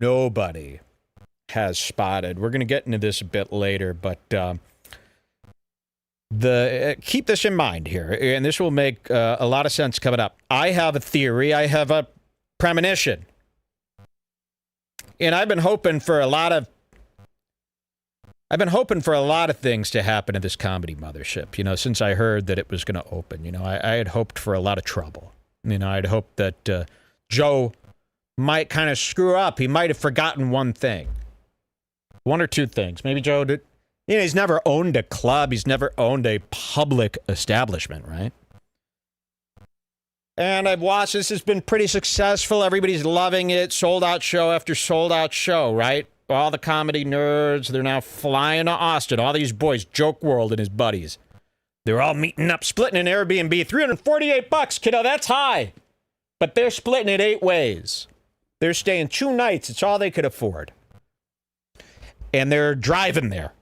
nobody has spotted. We're going to get into this a bit later, but keep this in mind here, and this will make a lot of sense coming up. I have a theory. I have a premonition. And I've been hoping for a lot of things to happen at this comedy mothership, since I heard that it was going to open. I had hoped for a lot of trouble. I'd hoped that Joe might kind of screw up. He might have forgotten one thing. One or two things. Maybe Joe did. He's never owned a club. He's never owned a public establishment, right? And I've watched this. It's been pretty successful. Everybody's loving it. Sold out show after sold out show, right? All the comedy nerds, they're now flying to Austin. All these boys, Joke World and his buddies. They're all meeting up, splitting an Airbnb. $348, kiddo, that's high. But they're splitting it 8 ways. They're staying 2 nights. It's all they could afford. And they're driving there.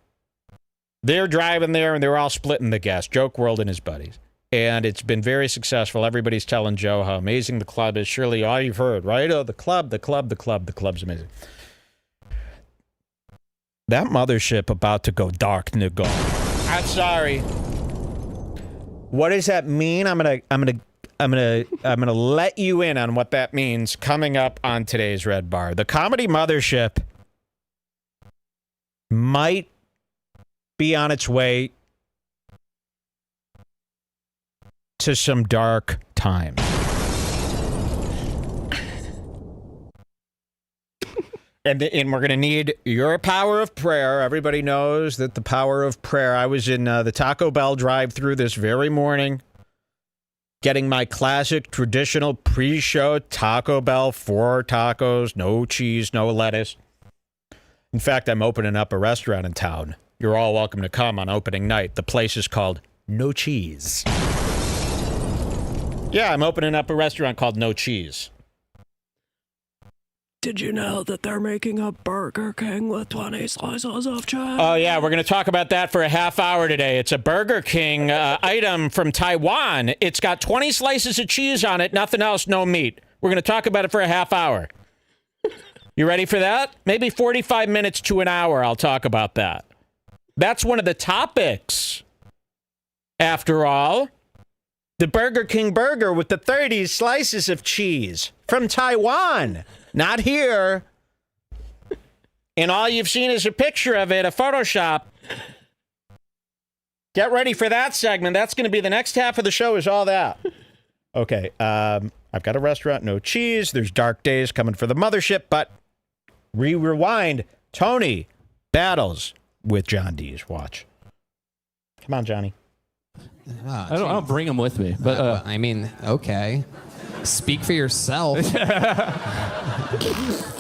They're driving there, and they're all splitting the gas. Joke World and his buddies. And it's been very successful. Everybody's telling Joe how amazing the club is. Surely all you've heard, right? Oh, the club's amazing. That mothership about to go dark, nigga. I'm sorry. What does that mean? I'm gonna let you in on what that means coming up on today's Red Bar. The comedy mothership might be on its way to some dark times. And we're going to need your power of prayer. Everybody knows that the power of prayer. I was in the Taco Bell drive-thru this very morning, getting my classic traditional pre-show Taco Bell, 4 tacos, no cheese, no lettuce. In fact, I'm opening up a restaurant in town. You're all welcome to come on opening night. The place is called No Cheese. Yeah, I'm opening up a restaurant called No Cheese. Did you know that they're making a Burger King with 20 slices of cheese? Oh, yeah, we're going to talk about that for a half hour today. It's a Burger King item from Taiwan. It's got 20 slices of cheese on it, nothing else, no meat. We're going to talk about it for a half hour. You ready for that? Maybe 45 minutes to an hour, I'll talk about that. That's one of the topics. After all, the Burger King burger with the 30 slices of cheese from Taiwan. Not here. And all you've seen is a picture of it, a Photoshop. Get ready for that segment. That's going to be the next half of the show is all that. Okay, I've got a restaurant, No Cheese. There's dark days coming for the mothership, but rewind. Tony battles with John Deas. Watch. Come on, Johnny. I don't bring him with me, but I mean, okay. Speak for yourself.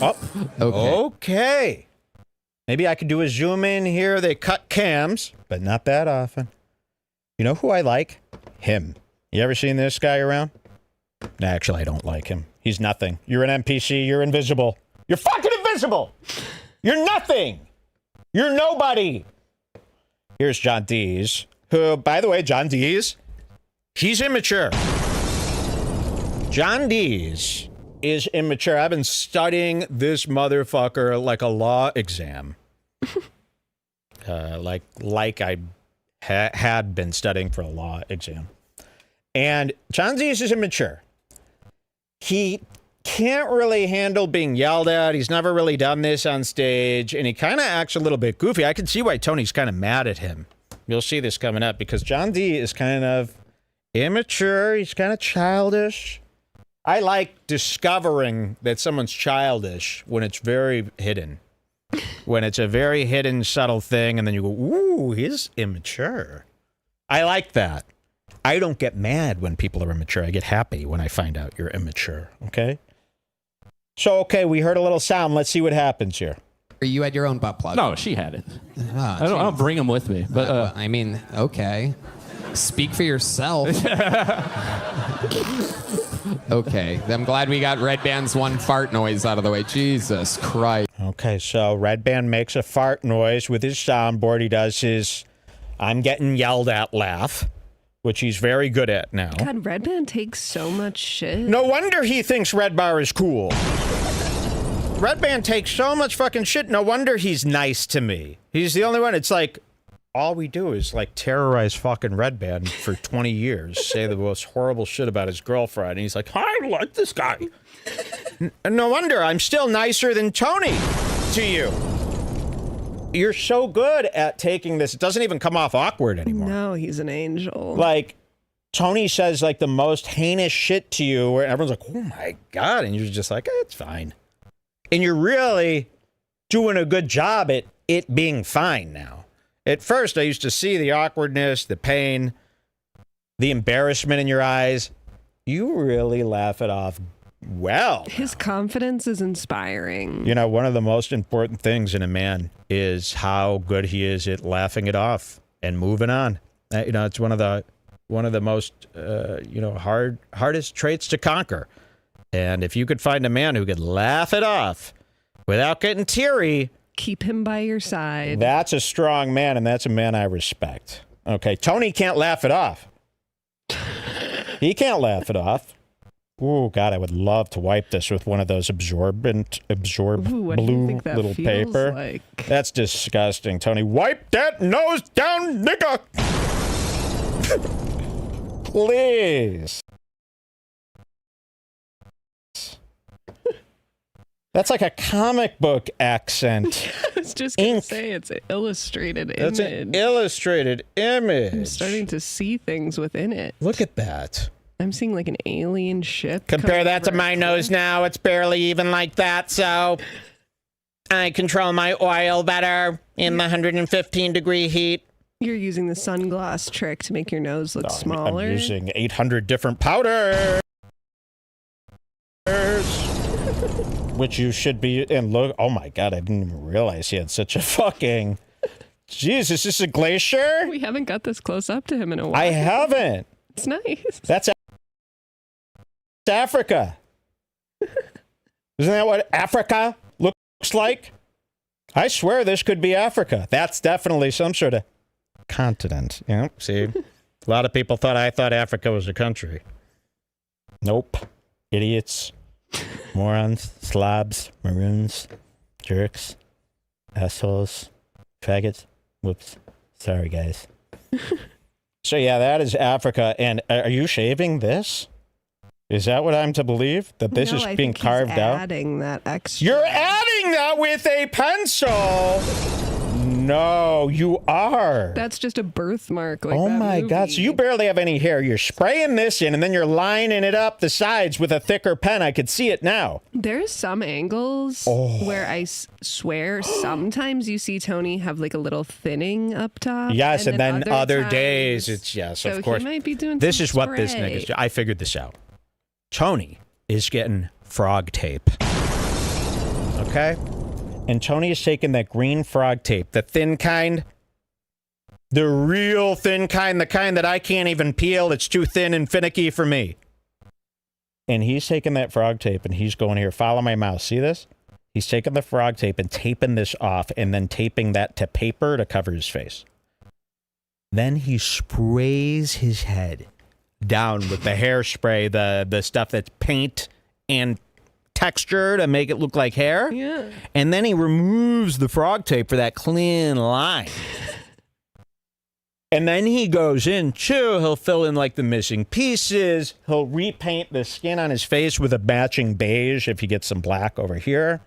Oh, okay. Maybe I could do a zoom in here. They cut cams, but not that often. You know who I like? Him. You ever seen this guy around? No, actually, I don't like him. He's nothing. You're an NPC. You're invisible. You're fucking invisible. You're nothing. You're nobody. Here's John Deas, who, by the way, John Deas, he's immature. John Deas is immature. I've been studying this motherfucker like a law exam. like I had been studying for a law exam. And John Deas is immature. He can't really handle being yelled at. He's never really done this on stage. And he kind of acts a little bit goofy. I can see why Tony's kind of mad at him. You'll see this coming up because John Deas is kind of immature. He's kind of childish. I like discovering that someone's childish when it's very hidden. When it's a very hidden, subtle thing, and then you go, ooh, he's immature. I like that. I don't get mad when people are immature. I get happy when I find out you're immature, okay? So, okay, we heard a little sound. Let's see what happens here. You had your own butt plug. no, she had it. I don't bring him with me, but I mean, okay. Speak for yourself. Okay, I'm glad we got Red Band's one fart noise out of the way. Jesus Christ. Okay, so Red Band makes a fart noise with his soundboard. He does his I'm getting yelled at laugh, which he's very good at now. God, Red Band takes so much shit. No wonder he thinks Red Bar is cool. Red Band takes so much fucking shit. No wonder he's nice to me. He's the only one. It's like, all we do is like terrorize fucking Red Band for 20 years, say the most horrible shit about his girlfriend. And he's like, I like this guy. No wonder I'm still nicer than Tony to you. You're so good at taking this. It doesn't even come off awkward anymore. No, he's an angel. Like, Tony says like the most heinous shit to you where everyone's like, oh my God. And you're just like, it's fine. And you're really doing a good job at it being fine now. At first, I used to see the awkwardness, the pain, the embarrassment in your eyes. You really laugh it off well. His confidence is inspiring. You know, one of the most important things in a man is how good he is at laughing it off and moving on. You know, it's one of the most hardest traits to conquer. And if you could find a man who could laugh it off without getting teary, keep him by your side. That's a strong man, and that's a man I respect. Okay, Tony can't laugh it off. He can't laugh it off. Oh, God, I would love to wipe this with one of those absorb blue little paper. Like? That's disgusting, Tony. Wipe that nose down, nigga! Please. That's like a comic book accent. I was just going to say it's an illustrated image. That's an illustrated image. I'm starting to see things within it. Look at that. I'm seeing like an alien ship. Compare that to my nose now. It's barely even like that, so I control my oil better in the 115-degree heat. You're using the sunglass trick to make your nose look smaller. I'm using 800 different powders. Which you should be, and look, oh my God, I didn't even realize he had such a fucking, Jesus, is this a glacier? We haven't got this close up to him in a while. I haven't. It's nice. That's Africa. Isn't that what Africa looks like? I swear this could be Africa. That's definitely some sort of continent. Yeah, see? A lot of people thought I thought Africa was a country. Nope. Idiots. Morons, slobs, maroons, jerks, assholes, faggots. Whoops. Sorry, guys. So, yeah, that is Africa. And are you shaving this? Is that what I'm to believe? That this is being carved out? Adding that extra. You're adding that with a pencil. No, you are. That's just a birthmark. Like oh that my movie. God. So you barely have any hair. You're spraying this in and then you're lining it up the sides with a thicker pen. I could see it now. There's some angles where I swear sometimes you see Tony have like a little thinning up top. Yes, and then other times, days it's, yes, so of course. He might be doing this some is what this spray. nigga's. I figured this out. Tony is getting frog tape. Okay? And Tony is taking that green frog tape, the thin kind, the real thin kind, the kind that I can't even peel. It's too thin and finicky for me. And he's taking that frog tape and he's going here, follow my mouse. See this? He's taking the frog tape and taping this off and then taping that to paper to cover his face. Then he sprays his head down with the hairspray, the stuff that's paint and texture to make it look like hair. Yeah. And then he removes the frog tape for that clean line. And then he goes in too. He'll fill in like the missing pieces. He'll repaint the skin on his face with a matching beige if he gets some black over here.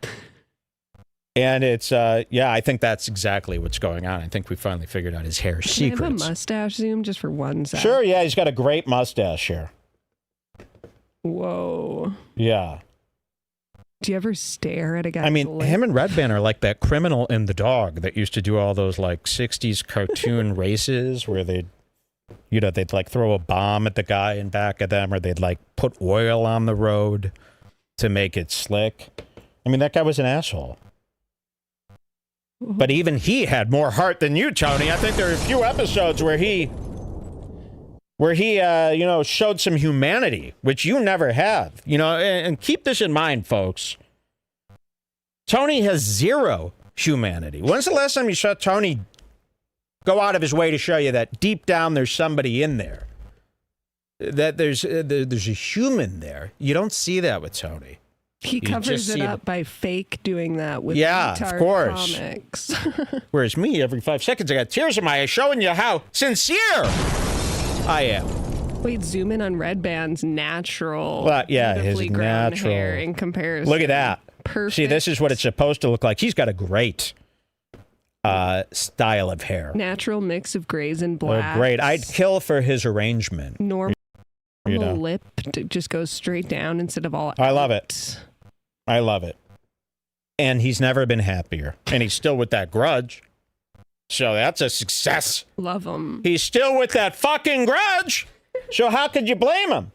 And it's, yeah, I think that's exactly what's going on. I think we finally figured out his hair secrets. Can I have a mustache zoom just for 1 second? Sure, yeah, he's got a great mustache here. Whoa. Yeah. Do you ever stare at a guy? I mean, him and Redban are like that criminal in The Dog that used to do all those like 60s cartoon races where they'd like throw a bomb at the guy in back of them, or they'd like put oil on the road to make it slick. I mean, that guy was an asshole. But even he had more heart than you, Tony. I think there are a few episodes where he showed some humanity, which you never have. You know, and keep this in mind, folks. Tony has zero humanity. When's the last time you saw Tony go out of his way to show you that deep down there's somebody in there? That there's a human there. You don't see that with Tony. He covers it up by fake doing that with of course. comics. Whereas me, every 5 seconds, I got tears in my eyes showing you how sincere I am. Wait, zoom in on Red Band's natural, his beautifully grown hair in comparison. Look at that. Perfect. See, this is what it's supposed to look like. He's got a great style of hair. Natural mix of grays and blacks. Oh, great. I'd kill for his arrangement. Normal lip just goes straight down instead of all I love it. I love it. And he's never been happier. And he's still with that grudge. So that's a success. Love him. He's still with that fucking grudge. So how could you blame him?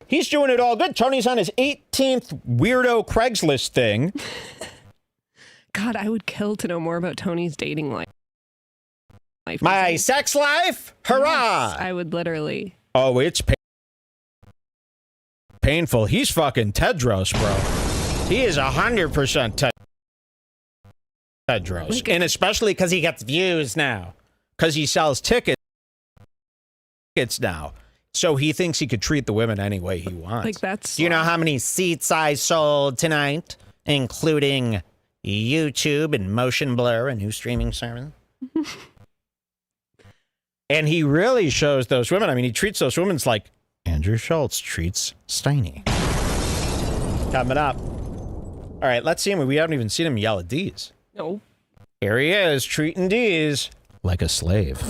He's doing it all good. Tony's on his 18th weirdo Craigslist thing. God, I would kill to know more about Tony's dating life. My sex life? Hurrah! Yes, I would literally. Oh, it's painful. He's fucking Tedros, bro. He is 100% Tedros. And especially because he gets views now. Because he sells tickets now. So he thinks he could treat the women any way he wants. Like that's. Do you know how many seats I sold tonight? Including YouTube and motion blur and new streaming service. And he really shows those women. I mean, he treats those women like Andrew Schultz treats Steiny. Coming up. All right, let's see him. We haven't even seen him yell at Deas. No. Here he is, treating Deas like a slave.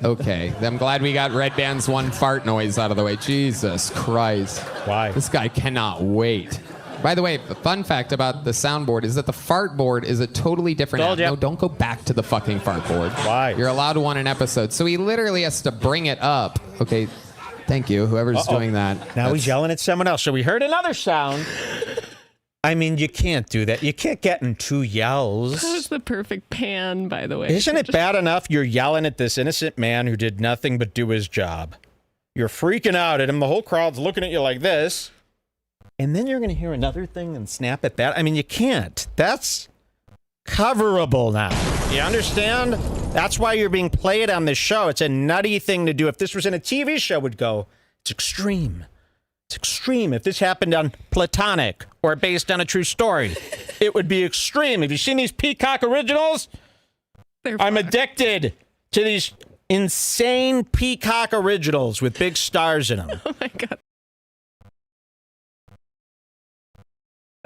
Okay, I'm glad we got Red Band's one fart noise out of the way. Jesus Christ. Why? This guy cannot wait. By the way, the fun fact about the soundboard is that the fart board is a totally different app. No, don't go back to the fucking fart board. Why? You're allowed one an episode. So he literally has to bring it up. Okay, thank you, whoever's doing that. Now he's yelling at someone else. So we heard another sound. I mean, you can't do that. You can't get in two yells. That was the perfect pan, by the way. Isn't it bad enough you're yelling at this innocent man who did nothing but do his job? You're freaking out at him. The whole crowd's looking at you like this. And then you're going to hear another thing and snap at that. I mean, you can't. That's coverable now. You understand? That's why you're being played on this show. It's a nutty thing to do. If this was in a TV show, it would go, it's extreme. It's extreme. If this happened on Platonic or based on a true story, it would be extreme. Have you seen these Peacock originals? I'm addicted to these insane Peacock originals with big stars in them. Oh my God.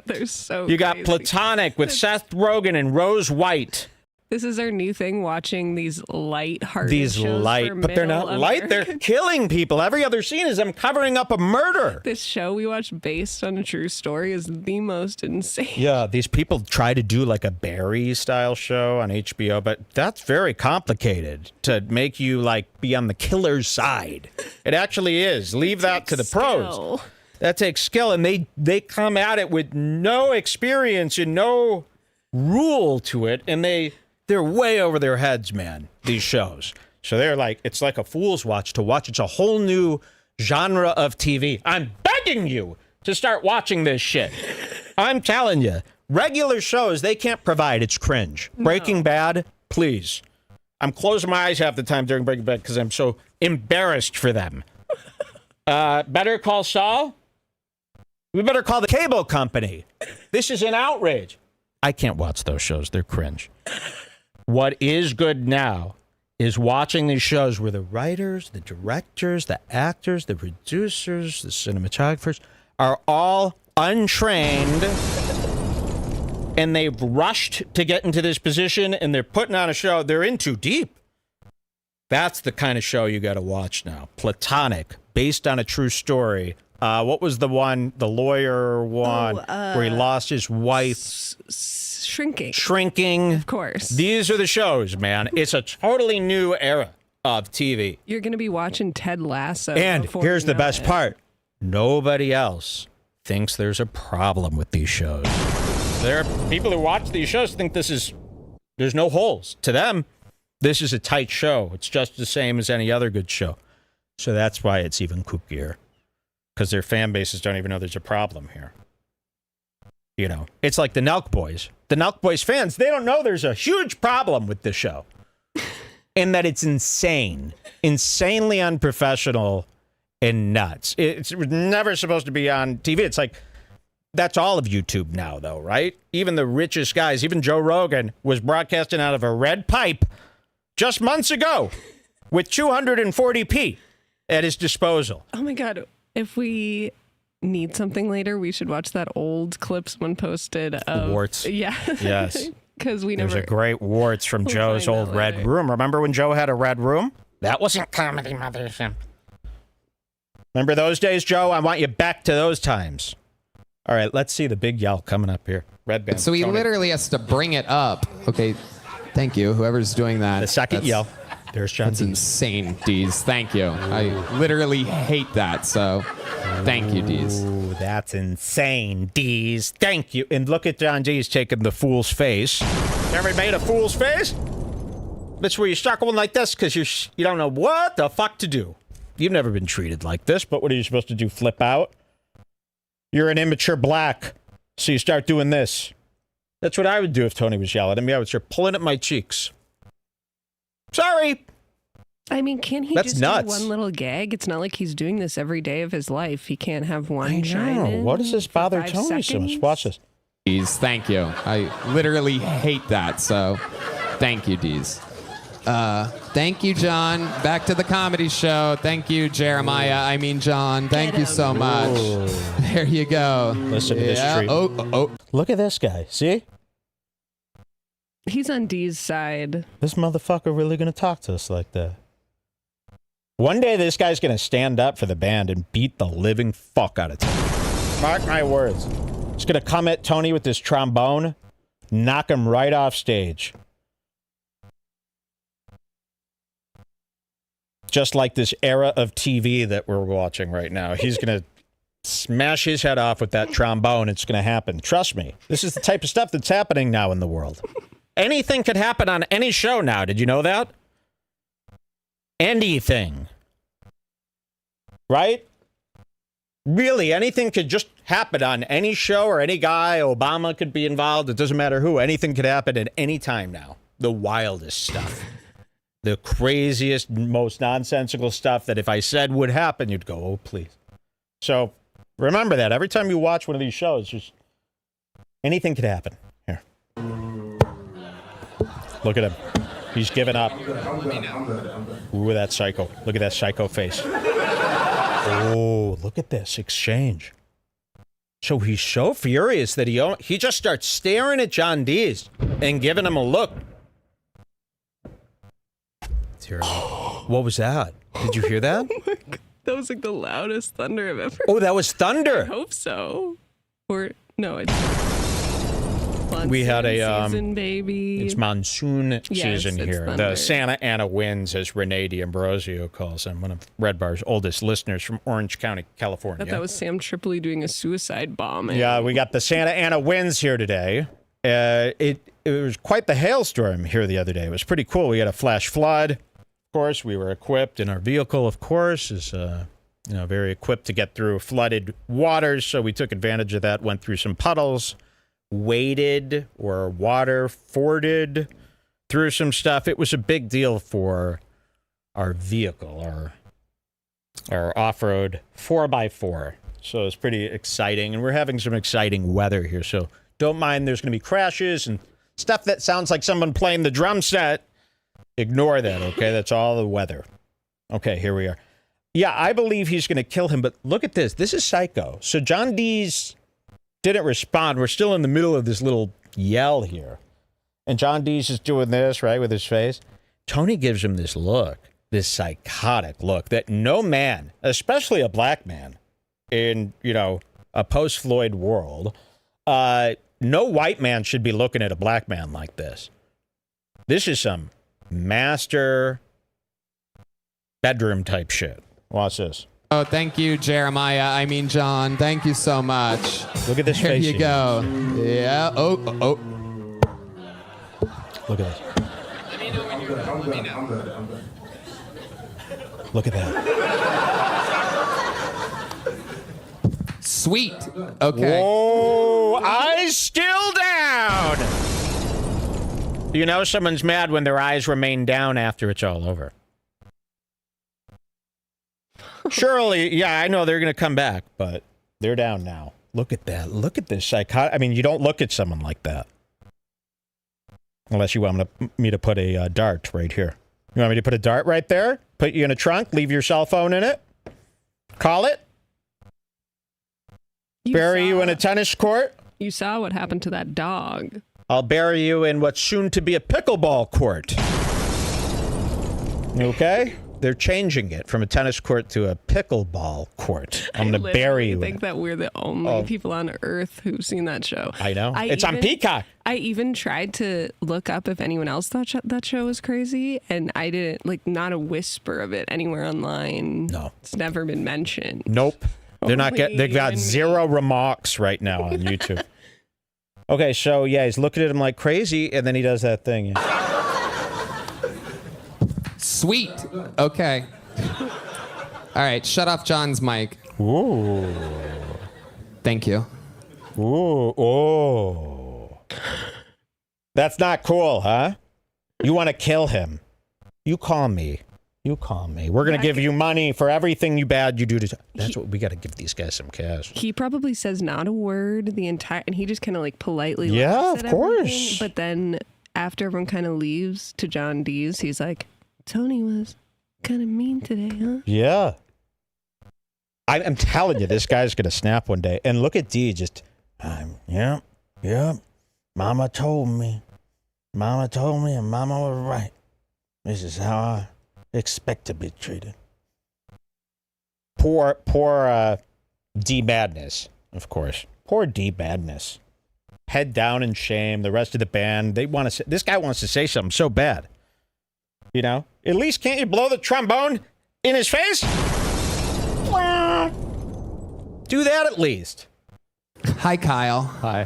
They're so You got crazy. Platonic with Seth Rogen and Rose White. This is our new thing, watching these light-hearted These shows light, for but they're not middle light. They're Americans. killing people. Every other scene is them covering up a murder. This show we watched based on a true story is the most insane. Yeah, these people try to do like a Barry-style show on HBO, but that's very complicated to make you like be on the killer's side. It actually is. Leave that to the pros. That takes skill, and they come at it with no experience and no rule to it, and they're way over their heads, man, these shows. So they're like, it's like a fool's watch to watch. It's a whole new genre of TV. I'm begging you to start watching this shit. I'm telling you, regular shows, they can't provide. It's cringe. No. Breaking Bad, please. I'm closing my eyes half the time during Breaking Bad because I'm so embarrassed for them. Better Call Saul? We better call the cable company. This is an outrage. I can't watch those shows. They're cringe. What is good now is watching these shows where the writers, the directors, the actors, the producers, the cinematographers are all untrained and they've rushed to get into this position and they're putting on a show. They're in too deep. That's the kind of show you got to watch now. Platonic, based on a true story. What was the one, the lawyer one, where he lost his wife? Shrinking. Of course. These are the shows, man. It's a totally new era of TV. You're going to be watching Ted Lasso. And here's the best part. Nobody else thinks there's a problem with these shows. There are people who watch these shows think there's no holes. To them, this is a tight show. It's just the same as any other good show. So that's why it's even kookier. Because their fan bases don't even know there's a problem here. You know, it's like the Nelk Boys. The Nelk Boys fans, they don't know there's a huge problem with this show. And that it's insane. Insanely unprofessional and nuts. It's never supposed to be on TV. It's like that's all of YouTube now, though, right? Even the richest guys, even Joe Rogan, was broadcasting out of a red pipe just months ago with 240p at his disposal. Oh, my God. If we need something later, we should watch that old clip someone posted of... Warts. Yeah. Yes. Because we never... There's a great Warts from Joe's old red room. Remember when Joe had a red room? That wasn't comedy, motherfucker. Remember those days, Joe? I want you back to those times. All right, let's see the big yell coming up here. Red band. So he literally has to bring it up. Okay, thank you, whoever's doing that. The second yell. There's John Deas. That's insane, Deas. Thank you. I literally hate that, so thank you, Deas. Ooh, that's insane, Deas. Thank you. And look at John Deas taking the fool's face. Ever made a fool's face? That's where you start going like this because you don't know what the fuck to do. You've never been treated like this, but what are you supposed to do, flip out? You're an immature black, so you start doing this. That's what I would do if Tony was yelling at me. I would start pulling at my cheeks. Sorry. I mean, can't he That's just nuts. do one little gag? It's not like he's doing this every day of his life. He can't have one chime in. What does this bother for 5 Tony so much? seconds? Watch this. Deas, thank you. I literally hate that, so thank you, Deas. Thank you, John. Back to the comedy show. Thank you, Jeremiah. I mean, John. Thank you so much. Ooh. There you go. Listen to this treat. Oh. Look at this guy. See? He's on Dee's side. This motherfucker really going to talk to us like that. One day this guy's going to stand up for the band and beat the living fuck out of Tony. Mark my words. He's going to come at Tony with this trombone, knock him right off stage. Just like this era of TV that we're watching right now. He's going to smash his head off with that trombone. It's going to happen. Trust me. This is the type of stuff that's happening now in the world. Anything could happen on any show now. Did you know that? Anything. Right? Really, anything could just happen on any show or any guy. Obama could be involved. It doesn't matter who. Anything could happen at any time now. The wildest stuff. The craziest, most nonsensical stuff that if I said would happen, you'd go, oh, please. So remember that. Every time you watch one of these shows, just anything could happen. Here. Look at him. He's given up. Ooh, that psycho. Look at that psycho face. Oh, look at this exchange. So he's so furious that he just starts staring at John Deas and giving him a look. What was that? Did you hear that? Oh my God. That was like the loudest thunder I've ever. Oh, that was thunder. I hope so. Or no, it's monsoon we had a season, baby. It's monsoon season it's here. thunder. The Santa Ana winds, as Renee D'Ambrosio calls them, one of Redbar's oldest listeners from Orange County, California. I thought that was Sam Tripoli doing a suicide bombing. Yeah, we got the Santa Ana winds here today. It was quite the hailstorm here the other day. It was pretty cool. We had a flash flood. Of course, we were equipped, and our vehicle, of course, is very equipped to get through flooded waters. So we took advantage of that. Went through some puddles, waded or water forded through some stuff. It was a big deal for our vehicle, our off-road 4x4. So it's pretty exciting, and we're having some exciting weather here. So don't mind. There's going to be crashes and stuff that sounds like someone playing the drum set. Ignore that, okay? That's all the weather. Okay, here we are. Yeah, I believe he's going to kill him, but look at this. This is psycho. So John Deas didn't respond. We're still in the middle of this little yell here. And John Deas is doing this, right, with his face. Tony gives him this look, this psychotic look that no man, especially a black man in, a post-Floyd world, no white man should be looking at a black man like this. This is some master bedroom type shit. Watch this. Oh, thank you, Jeremiah. I mean, John. Thank you so much. Look at this there face. There you go. Yeah. Oh. Look at this. Let me know when you're good. I'm good. Look at that. Sweet. Okay. Whoa, eyes still down. You know someone's mad when their eyes remain down after it's all over. Surely, yeah, I know they're going to come back, but they're down now. Look at that. Look at this psychotic. I mean, you don't look at someone like that. Unless you want me to put a dart right here. You want me to put a dart right there? Put you in a trunk? Leave your cell phone in it? Call it? Bury you in a tennis court? You saw what happened to that dog. I'll bury you in what's soon to be a pickleball court. Okay? They're changing it from a tennis court to a pickleball court. I'm going to bury you. I think that we're the only people on Earth who've seen that show. I know. It's on Peacock. I even tried to look up if anyone else thought that show was crazy, and I didn't, like, not a whisper of it anywhere online. No. It's never been mentioned. Nope. They're not getting, they've got Only zero remarks right now on YouTube. Okay, so yeah, he's looking at him like crazy, and then he does that thing. Yeah. Sweet. Okay. All right, shut off John's mic. Ooh. Thank you. Ooh. Oh. That's not cool, huh? You want to kill him. You call me. You call me. We're going to give you money for everything you bad you do to... That's what we got to give these guys some cash. He probably says not a word the entire... And he just kind of like politely Yeah, laughs of at course. everything. But then after everyone kind of leaves to John Deas, he's like, Tony was kind of mean today, huh? Yeah. I'm telling you, this guy's going to snap one day. And look at D just... yeah. Mama told me. Mama told me and Mama was right. This is how I expect to be treated. Poor D Madness, of course. Poor D Madness. Head down in shame. The rest of the band, they want to. This guy wants to say something so bad. You know, at least can't you blow the trombone in his face? Do that at least. Hi, Kyle. Hi.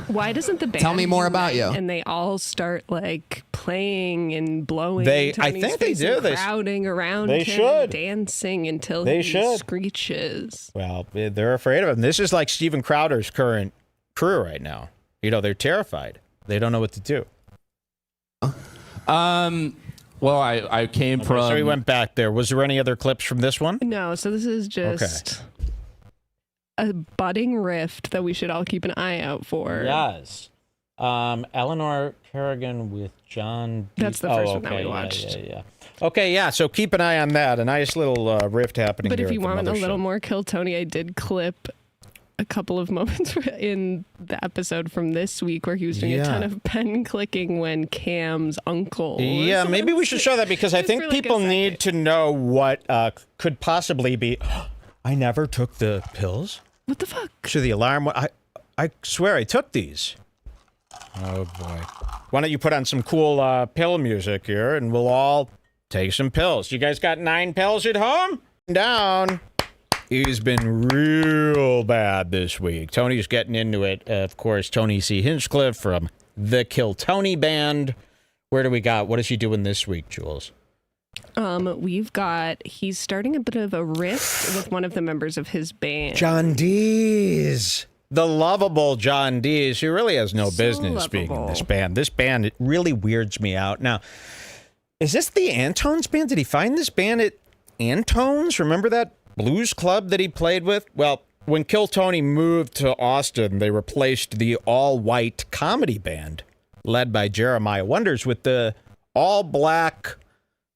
Why doesn't the band Tell me more about unite you. And they all start like playing and blowing. I Tony's think they face do. and They crowding around they him, should. dancing until They he should. screeches. Well, they're afraid of him. This is like Steven Crowder's current crew right now. You know, they're terrified. They don't know what to do. Well, I came from. So we went back there. Was there any other clips from this one? No, so this is just a budding rift that we should all keep an eye out for. Yes. Eleanor Kerrigan with John Deas. That's the first one that we watched. Yeah. Okay, yeah, so keep an eye on that. A nice little rift happening But here if you at the want a mothership. little more Kill Tony, I did clip a couple of moments in the episode from this week where he was doing a ton of pen clicking when Cam's uncle. Yeah, maybe we should show that because I Just think for, like, a people need second. to know what could possibly be. I never took the pills. What the fuck? So the alarm. I swear I took these. Oh boy! Why don't you put on some cool pill music here, and we'll all take some pills. You guys got 9 pills at home? Down. He's been real bad this week. Tony's getting into it. Of course, Tony C. Hinchcliffe from the Kill Tony Band. Where do we got? What is he doing this week, Jules? He's starting a bit of a rift with one of the members of his band. John Deas. The lovable John Deas, who really has no business being in this band. This band, it really weirds me out. Now, is this the Antones band? Did he find this band at Antones? Remember that blues club that he played with? Well, when Kill Tony moved to Austin, they replaced the all-white comedy band led by Jeremiah Wonders with the all-black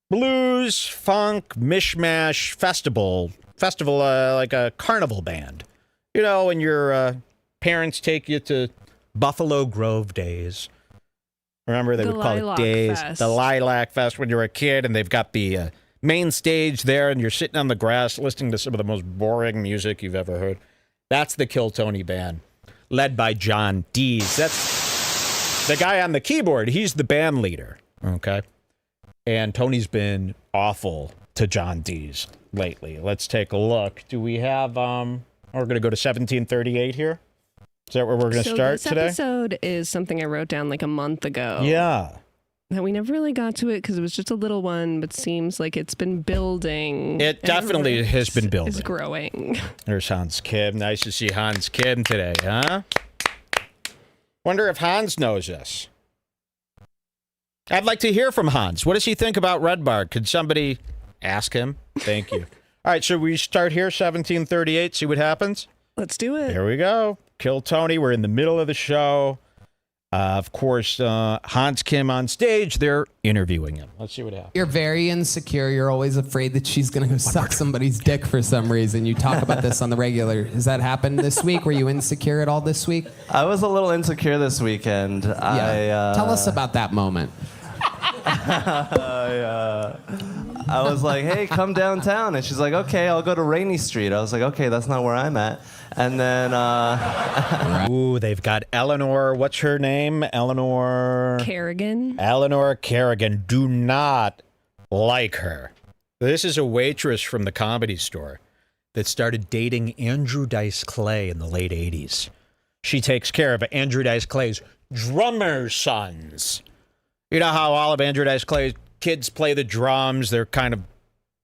blues, funk, mishmash festival, like a carnival band. You know, when your parents take you to Buffalo Grove days. Remember, they would call it days. Fest. The Lilac Fest when you were a kid, and they've got the main stage there, and you're sitting on the grass listening to some of the most boring music you've ever heard. That's the Kill Tony Band, led by John Deas. That's the guy on the keyboard. He's the band leader, okay? And Tony's been awful to John Deas lately. Let's take a look. Do we have... We're going to go to 1738 here. Is that where we're going to start today? This episode is something I wrote down like a month ago. Yeah. That we never really got to it because it was just a little one, but seems like it's been building. It definitely has been building. It's growing. There's Hans Kim. Nice to see Hans Kim today, huh? Wonder if Hans knows us. I'd like to hear from Hans. What does he think about Redbar? Could somebody ask him? Thank you. All right, so we start here, 1738, see what happens? Let's do it. Here we go. Kill Tony. We're in the middle of the show. Of course, Hans Kim on stage. They're interviewing him. Let's see what happens. You're very insecure. You're always afraid that she's going to go suck somebody's dick for some reason. You talk about this on the regular. Has that happened this week? Were you insecure at all this week? I was a little insecure this weekend. Yeah. Tell us about that moment. I was like, hey, come downtown. And she's like, okay, I'll go to Rainy Street. I was like, okay, that's not where I'm at. And then... Ooh, they've got Eleanor. What's her name? Eleanor... Kerrigan. Eleanor Kerrigan. Do not like her. This is a waitress from the Comedy Store that started dating Andrew Dice Clay in the late 80s. She takes care of Andrew Dice Clay's drummer sons. You know how all of Andrew Dice Clay's kids play the drums? They're kind of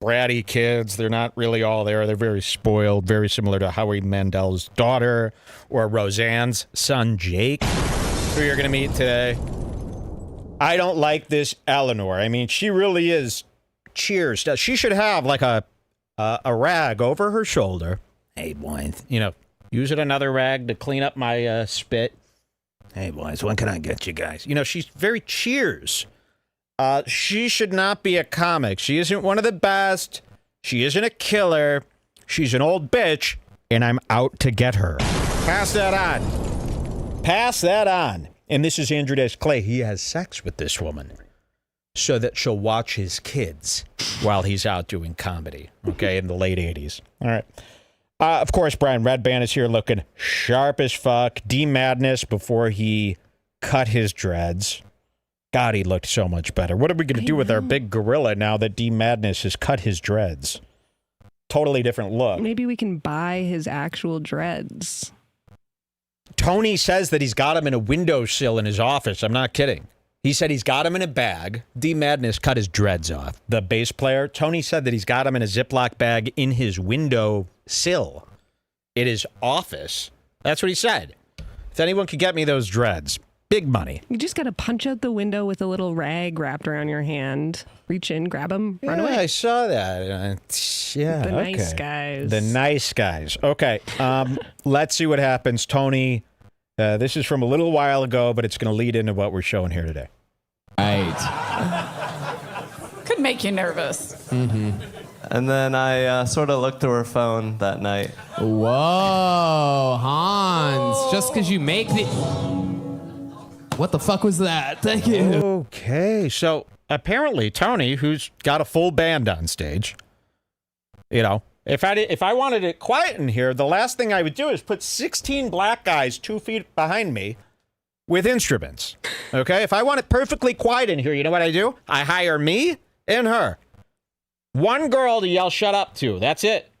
bratty kids. They're not really all there. They're very spoiled, very similar to Howie Mandel's daughter or Roseanne's son, Jake, who you're going to meet today. I don't like this Eleanor. I mean, she really is Cheers. She should have like a rag over her shoulder. Hey, boys, use another rag to clean up my spit. Hey, boys, when can I get you guys? She's very Cheers. She should not be a comic. She isn't one of the best. She isn't a killer. She's an old bitch, and I'm out to get her. Pass that on. Pass that on. And this is Andrew Dice Clay. He has sex with this woman so that she'll watch his kids while he's out doing comedy, okay, in the late 80s. All right. Of course, Brian Redban is here looking sharp as fuck. D-Madness before he cut his dreads. God, he looked so much better. What are we going to do with our big gorilla now that D-Madness has cut his dreads? Totally different look. Maybe we can buy his actual dreads. Tony says that he's got him in a windowsill in his office. I'm not kidding. He said he's got him in a bag. D-Madness cut his dreads off. The bass player, Tony said that he's got him in a Ziploc bag in his windowsill in his office. That's what he said. If anyone could get me those dreads, big money. You just got to punch out the window with a little rag wrapped around your hand. Reach in, grab them, run away. I saw that. The nice guys. The nice guys. Okay. Let's see what happens. Tony, this is from a little while ago, but it's going to lead into what we're showing here today. Right. Could make you nervous. Mm-hmm. And then I sort of looked through her phone that night. Whoa, Hans. Just because you make the... What the fuck was that? Thank you. Okay, so apparently Tony, who's got a full band on stage, if I wanted it quiet in here, the last thing I would do is put 16 black guys 2 feet behind me with instruments. Okay, if I want it perfectly quiet in here, you know what I do? I hire me and her. One girl to yell shut up to. That's it.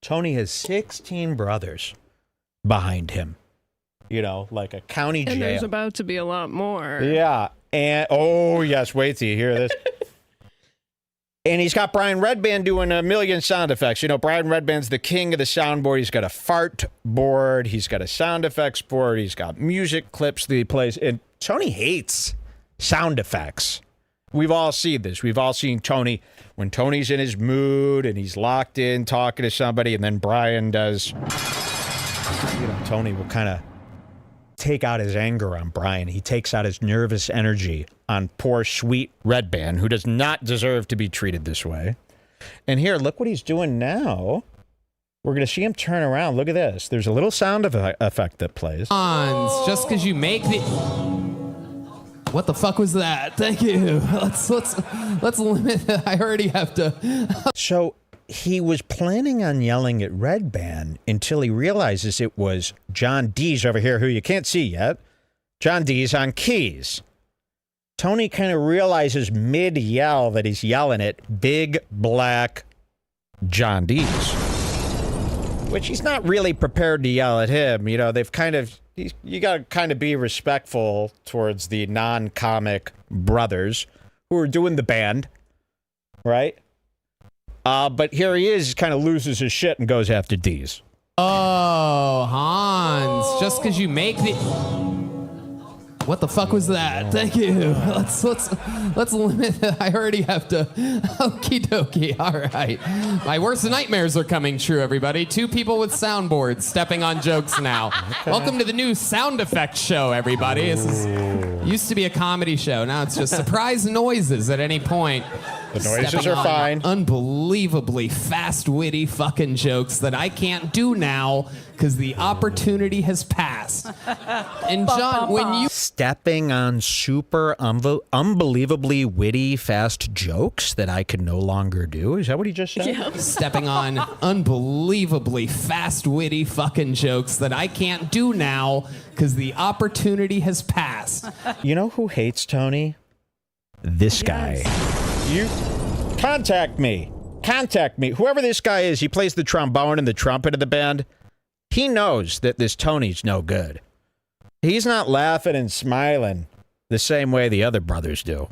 Tony has 16 brothers behind him. Like a county jail. And there's about to be a lot more. Yeah. And, oh, yes, wait till you hear this. And he's got Brian Redban doing a million sound effects. Brian Redban's the king of the soundboard. He's got a fart board. He's got a sound effects board. He's got music clips that he plays. And Tony hates sound effects. We've all seen this. We've all seen Tony, when Tony's in his mood and he's locked in talking to somebody, and then Brian does, Tony will kind of take out his anger on Brian. He takes out his nervous energy on poor, sweet Redban, who does not deserve to be treated this way. And here, look what he's doing now. We're going to see him turn around. Look at this. There's a little sound effect that plays. Hans, just because you make the... What the fuck was that? Thank you. Let's limit it. I already have to... So he was planning on yelling at Redban until he realizes it was John Deas over here, who you can't see yet. John Deas on keys. Tony kind of realizes mid-yell that he's yelling at big black John Deas, which he's not really prepared to yell at him. They've kind of... You got to kind of be respectful towards the non-comic brothers who are doing the band, right? But here he is, kind of loses his shit and goes after Deas. Oh, Hans, just because you make the... What the fuck was that? Thank you. Let's limit it. I already have to. Okie dokie. All right. My worst nightmares are coming true, everybody. 2 people with soundboards stepping on jokes now. Welcome to the new sound effects show, everybody. Used to be a comedy show. Now it's just surprise noises at any point. The noises are fine. Unbelievably fast, witty fucking jokes that I can't do now because the opportunity has passed. And John, when you stepping on super unbelievably witty, fast jokes that I can no longer do, is that what he just said? Yeah. stepping on unbelievably fast, witty fucking jokes that I can't do now because the opportunity has passed. You know who hates Tony? This guy. You contact me. Whoever this guy is, he plays the trombone and the trumpet of the band. He knows that this Tony's no good. He's not laughing and smiling the same way the other brothers do.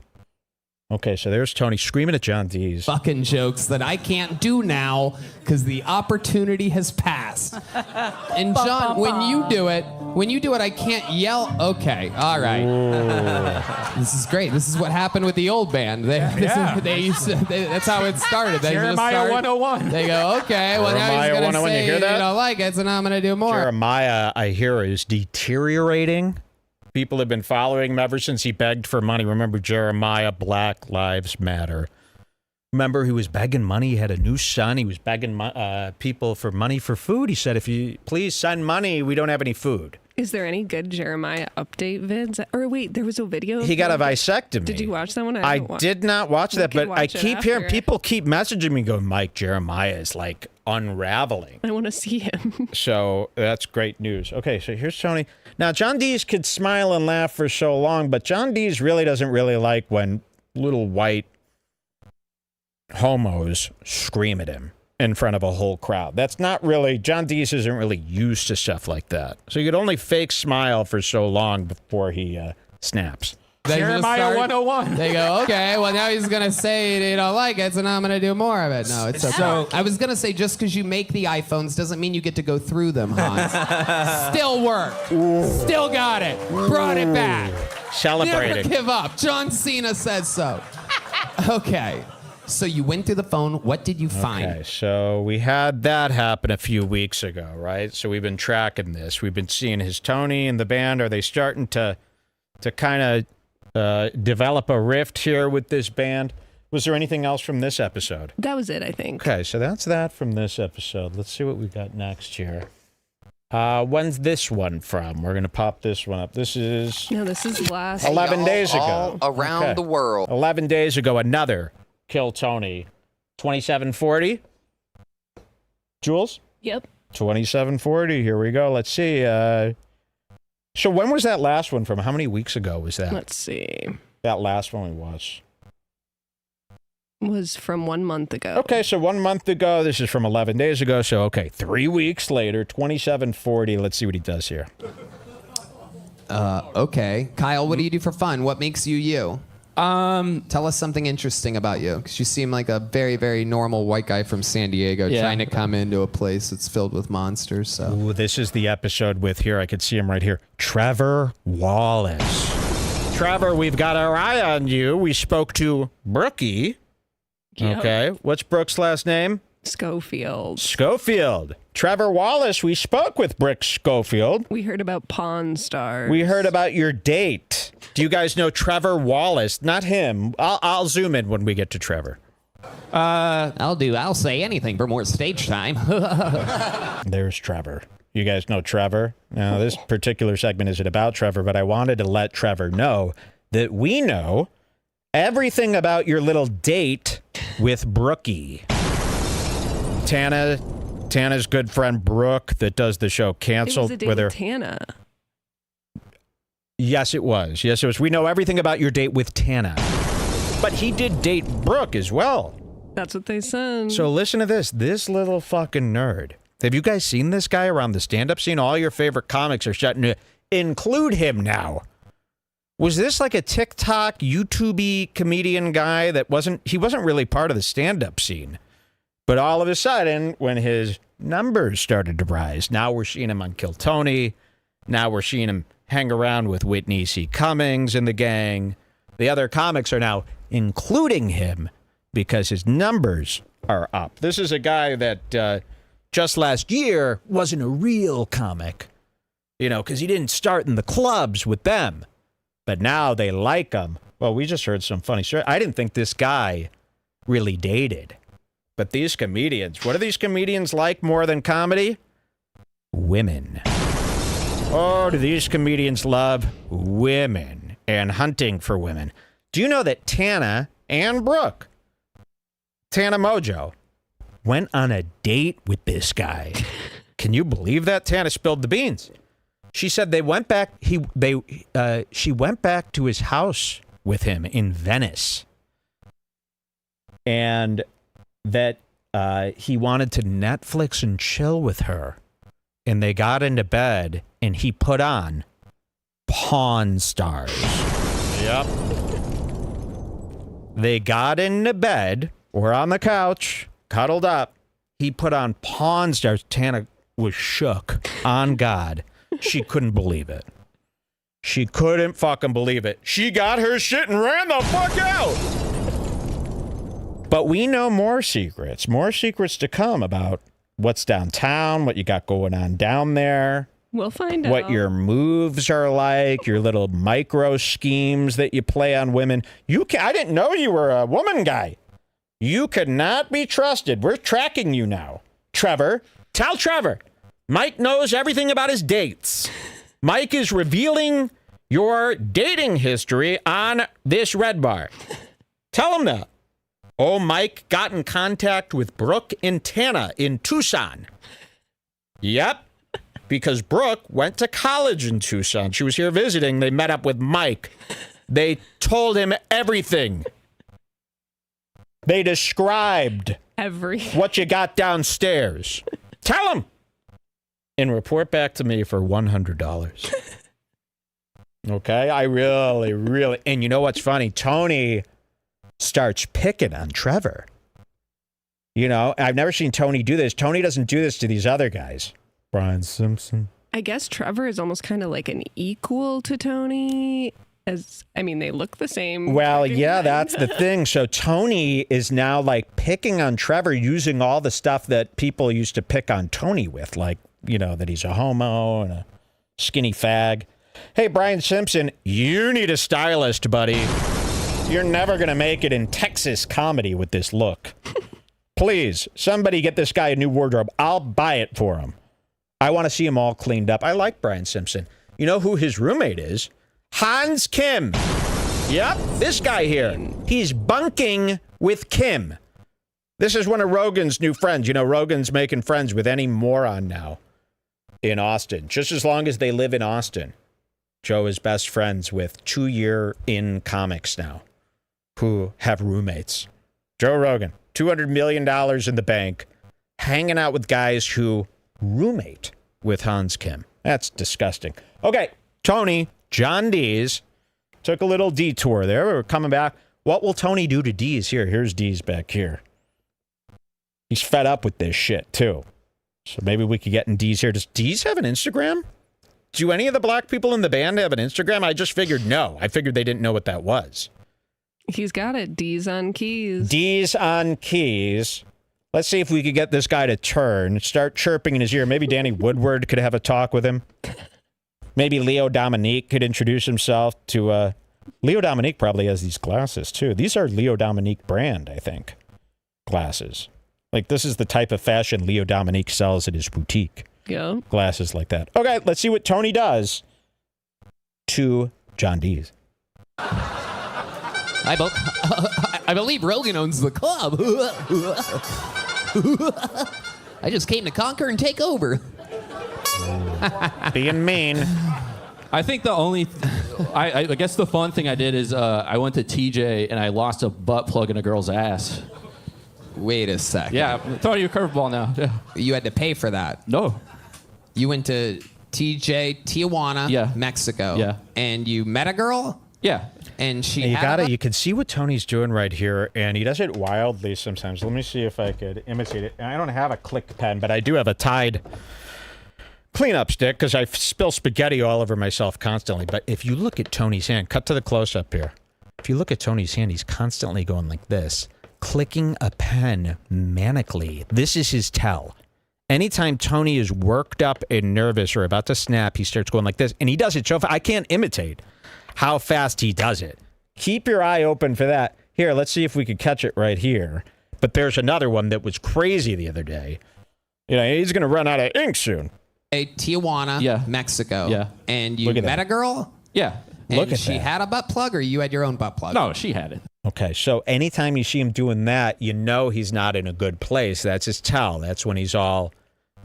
Okay, so there's Tony screaming at John Deas. Fucking jokes that I can't do now because the opportunity has passed. And John, when you do it, I can't yell. Okay, all right. This is great. This is what happened with the old band. That's how it started. They Jeremiah 101. They go, okay, well now he's going to say you hear that? don't like it, so now I'm going to do more. Jeremiah, I hear, is deteriorating. People have been following him ever since he begged for money. Remember Jeremiah, Black Lives Matter. Remember, he was begging money. He had a new son. He was begging people for money for food. He said, if you please send money, we don't have any food. Is there any good Jeremiah update vids? Or wait, there was a video. He got a vasectomy. Did you watch that one? I did not watch that, but I keep hearing people keep messaging me going, Mike, Jeremiah is like unraveling. I want to see him. So that's great news. Okay, so here's Tony. Now, John Deas could smile and laugh for so long, but John Deas really doesn't really like when little white homos scream at him in front of a whole crowd. That's not really, John Deas isn't really used to stuff like that. So you could only fake smile for so long before he snaps. Jeremiah 101. They go, okay, well now he's going to say they don't like it, so now I'm going to do more of it. No, it's okay. So, I was going to say, just because you make the iPhones doesn't mean you get to go through them, Hans. Still worked. Still got it. Brought it back. Celebrating. Never give up. John Cena says so. Okay. So you went through the phone. What did you find? Okay, so we had that happen a few weeks ago, right? So we've been tracking this. We've been seeing his Tony and the band. Are they starting to kind of develop a rift here with this band? Was there anything else from this episode? That was it, I think. Okay, so that's that from this episode. Let's see what we got next here. When's this one from? We're going to pop this one up. This is last 11 days ago. All around the world. 11 days ago, another Kill Tony. 2740. Jules? Yep. 2740. Here we go. Let's see. So when was that last one from? How many weeks ago was that? Let's see. That last one we watched was from 1 month ago. Okay, so 1 month ago. This is from 11 days ago. So, okay, 3 weeks later, 2740. Let's see what he does here. Okay. Kyle, what do you do for fun? What makes you you? Tell us something interesting about you, because you seem like a very, very normal white guy from San Diego trying to come into a place that's filled with monsters. So ooh, this is the episode with here. I could see him right here. Trevor Wallace. Trevor, we've got our eye on you. We spoke to Brookie. Yep. Okay, what's Brooke's last name? Schofield. Trevor Wallace, we spoke with Brick Schofield. We heard about Pawn Stars. We heard about your date. Do you guys know Trevor Wallace? Not him. I'll zoom in when we get to Trevor. I'll say anything for more stage time. There's Trevor. You guys know Trevor? Now, this particular segment isn't about Trevor, but I wanted to let Trevor know that we know everything about your little date with Brookie. Tana's good friend Brooke that does the show Canceled. It was a date with Tana. Yes, it was. We know everything about your date with Tana. But he did date Brooke as well. That's what they said. So listen to this. This little fucking nerd. Have you guys seen this guy around the stand-up scene? All your favorite comics are starting to include him now. Was this like a TikTok, YouTube-y comedian guy that wasn't really part of the stand-up scene? But all of a sudden, when his numbers started to rise, now we're seeing him on Kill Tony. Now we're seeing him hang around with Whitney C. Cummings and the gang. The other comics are now including him because his numbers are up. This is a guy that just last year wasn't a real comic, you know, because he didn't start in the clubs with them. But now they like him. Well, we just heard some funny story. I didn't think this guy really dated. But these comedians, what do these comedians like more than comedy? Women. Oh, do these comedians love women and hunting for women? Do you know that Tana and Brooke, Tana Mojo, went on a date with this guy? Can you believe that? Tana spilled the beans. She said they went back. She went back to his house with him in Venice, and that he wanted to Netflix and chill with her. And they got into bed, and he put on Pawn Stars. Yep. They got into bed, or on the couch, cuddled up. He put on Pawn Stars. Tana was shook on God. She couldn't believe it. She couldn't fucking believe it. She got her shit and ran the fuck out. But we know more secrets to come about what's downtown, what you got going on down there. We'll find out. What your moves are like, your little micro schemes that you play on women. I didn't know you were a woman guy. You could not be trusted. We're tracking you now. Trevor, tell Trevor. Mike knows everything about his dates. Mike is revealing your dating history on this Redbar. Tell him that. Oh, Mike got in contact with Brooke and Tana in Tucson. Yep, because Brooke went to college in Tucson. She was here visiting. They met up with Mike. They told him everything. They described what you got downstairs. Tell him. And report back to me for $100. Okay? I really... And you know what's funny? Tony starts picking on Trevor. You know, I've never seen Tony do this. Tony doesn't do this to these other guys. Brian Simpson. I guess Trevor is almost kind of like an equal to Tony. They look the same. Well, yeah, that's the thing. So Tony is now like picking on Trevor using all the stuff that people used to pick on Tony with, like, you know, that he's a homo and a skinny fag. Hey, Brian Simpson, you need a stylist, buddy. You're never going to make it in Texas comedy with this look. Please, somebody get this guy a new wardrobe. I'll buy it for him. I want to see him all cleaned up. I like Brian Simpson. You know who his roommate is? Hans Kim. Yep, this guy here. He's bunking with Kim. This is one of Rogan's new friends. You know, Rogan's making friends with any moron now in Austin, just as long as they live in Austin. Joe is best friends with 2-year-in comics now who have roommates. Joe Rogan, $200 million in the bank, hanging out with guys who roommate with Hans Kim. That's disgusting. Okay, Tony, John Deas, took a little detour there. We're coming back. What will Tony do to Deas? Here's Deas back here. He's fed up with this shit, too. So maybe we could get in Deas here. Does Deas have an Instagram? Do any of the black people in the band have an Instagram? I just figured no. I figured they didn't know what that was. He's got it. Deas on keys. Deas on keys. Let's see if we could get this guy to turn. Start chirping in his ear. Maybe Danny Woodward could have a talk with him. Maybe Leo Dominique could introduce himself to... Leo Dominique probably has these glasses, too. These are Leo Dominique brand, I think. Glasses. Like, this is the type of fashion Leo Dominique sells at his boutique. Yeah. Glasses like that. Okay, let's see what Tony does to John Deas. I believe Rogan owns the club. I just came to conquer and take over. Being mean. I think the only, I guess the fun thing I did is I went to TJ and I lost a butt plug in a girl's ass. Wait a second. Yeah, I'm throwing you a curveball now. Yeah. You had to pay for that. No. You went to TJ, Tijuana, Yeah. Mexico. Yeah. And you met a girl? Yeah. And she You can see what Tony's doing right here, and he does it wildly sometimes. Let me see if I could imitate it. I don't have a click pen, but I do have a Tide cleanup stick because I spill spaghetti all over myself constantly. But if you look at Tony's hand, cut to the close-up here. If you look at Tony's hand, he's constantly going like this, clicking a pen manically. This is his tell. Anytime Tony is worked up and nervous or about to snap, he starts going like this. And he does it so fast. I can't imitate how fast he does it. Keep your eye open for that. Here, let's see if we could catch it right here. But there's another one that was crazy the other day. You know, he's going to run out of ink soon. Hey, Tijuana, Mexico. Yeah. And you met a girl? Yeah. And Look at she that. had a butt plug, or you had your own butt plug? No, she had it. Okay, so anytime you see him doing that, you know he's not in a good place. That's his tell. That's when he's all...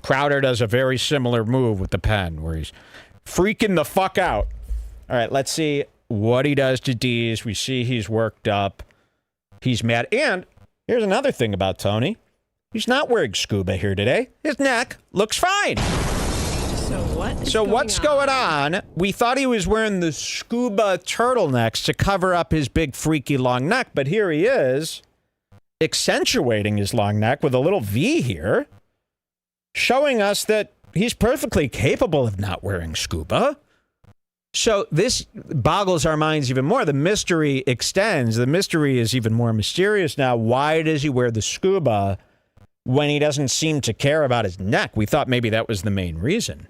Crowder does a very similar move with the pen where he's freaking the fuck out. All right, let's see what he does to Deas. We see he's worked up. He's mad. And here's another thing about Tony. He's not wearing scuba here today. His neck looks fine. So what's going on? We thought he was wearing the scuba turtlenecks to cover up his big freaky long neck, but here he is accentuating his long neck with a little V here, showing us that he's perfectly capable of not wearing scuba. So this boggles our minds even more. The mystery extends. The mystery is even more mysterious now. Why does he wear the scuba when he doesn't seem to care about his neck? We thought maybe that was the main reason.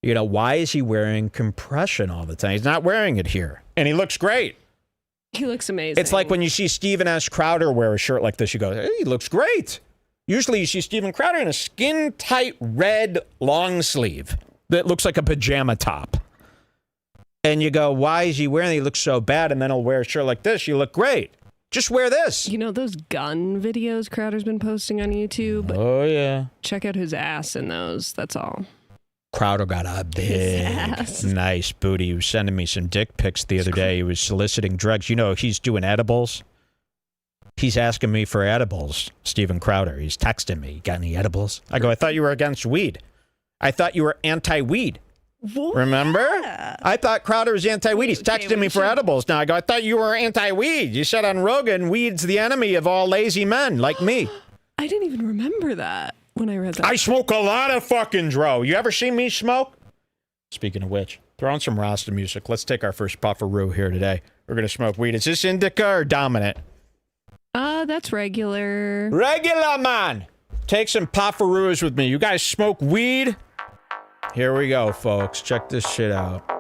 You know, why is he wearing compression all the time? He's not wearing it here. And he looks great. He looks amazing. It's like when you see Stephen S. Crowder wear a shirt like this, you go, hey, he looks great. Usually you see Stephen Crowder in a skin-tight red long sleeve that looks like a pajama top. And you go, why is he wearing it? He looks so bad. And then he'll wear a shirt like this. You look great. Just wear this. You know those gun videos Crowder's been posting on YouTube? Oh, yeah. Check out his ass in those. That's all. Crowder got a big, nice booty. He was sending me some dick pics the other day. He was soliciting drugs. You know, he's doing edibles. He's asking me for edibles, Stephen Crowder. He's texting me, got any edibles? I go, I thought you were against weed. I thought you were anti-weed. What? Remember? I thought Crowder was anti-weed. He's texting me for edibles. Now I go, I thought you were anti-weed. You said on Rogan, weed's the enemy of all lazy men like me. I didn't even remember that when I read that. I smoke a lot of fucking dro. You ever seen me smoke? Speaking of which, throw on some Rasta music. Let's take our first pufferoo here today. We're going to smoke weed. Is this indica or dominant? That's regular. Regular, man. Take some pufferoos with me. You guys smoke weed? Here we go, folks. Check this shit out.